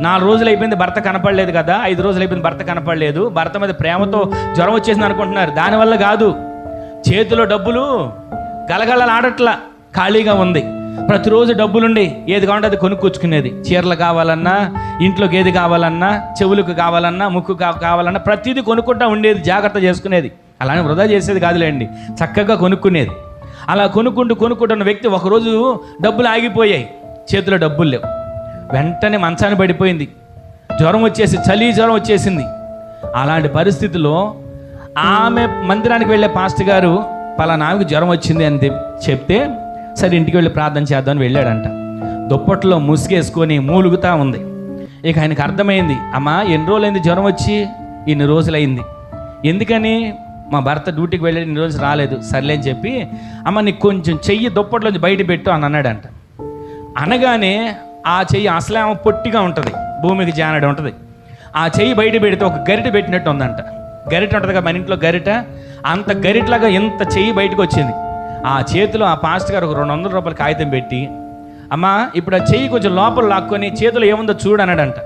4 రోజులు అయిపోయింది, భర్త కనపడలేదు కదా, 5 రోజులు అయిపోయింది, భర్త కనపడలేదు, భర్త మీద ప్రేమతో జ్వరం వచ్చేసింది అనుకుంటున్నారు. దానివల్ల కాదు, చేతిలో డబ్బులు గలగలలాడట్లా, ఖాళీగా ఉంది. ప్రతిరోజు డబ్బులుండి ఏది కావాలంటే అది కొనుక్కొచ్చుకునేది. చీరలు కావాలన్నా, ఇంట్లోకి ఏది కావాలన్నా, చెవులకు కావాలన్నా, ముక్కు కావాలన్నా ప్రతిదీ కొనుక్కుంటా ఉండేది, జాగ్రత్త చేసుకునేది. అలానే వృధా చేసేది కాదులేండి, చక్కగా కొనుక్కునేది. అలా కొనుక్కుంటున్న వ్యక్తి ఒకరోజు డబ్బులు ఆగిపోయాయి, చేతిలో డబ్బులు లేవు. వెంటనే మంచాన్ని పడిపోయింది, జ్వరం వచ్చేసి జ్వరం వచ్చేసింది. అలాంటి పరిస్థితిలో ఆమె మందిరానికి వెళ్ళే పాస్టర్ గారు పలానా ఆమెకు జ్వరం వచ్చింది అని చెప్తే, సరే ఇంటికి వెళ్ళి ప్రార్థన చేద్దామని వెళ్ళాడంట. దుప్పట్లో ముసుగేసుకొని మూలుగుతూ ఉంది. ఇక ఆయనకు అర్థమైంది, అమ్మా ఎన్ని రోజులైంది జ్వరం వచ్చి? ఇన్ని రోజులైంది. ఎందుకని? మా భర్త డ్యూటీకి వెళ్ళాడు, ఇన్ని రోజులు రాలేదు. సర్లే అని చెప్పి, అమ్మ నీకు కొంచెం చెయ్యి దుప్పట్లోంచి బయట పెట్టు అని అన్నాడంట. అనగానే ఆ చెయ్యి అసలే ఆమె పొట్టిగా ఉంటుంది, భూమికి జానడి ఉంటుంది. ఆ చెయ్యి బయట పెడితే ఒక గరిట పెట్టినట్టు ఉందంట. గరిట ఉంటుంది కదా మన ఇంట్లో గరిట, అంత గరిటలాగా ఎంత చెయ్యి బయటకు వచ్చింది. ఆ చేతిలో ఆ పాస్టర్ గారు ఒక 200 రూపాయల కాగితం పెట్టి, అమ్మా ఇప్పుడు ఆ చెయ్యి కొంచెం లోపల లాక్కొని చేతిలో ఏముందో చూడు అన్నాడంట.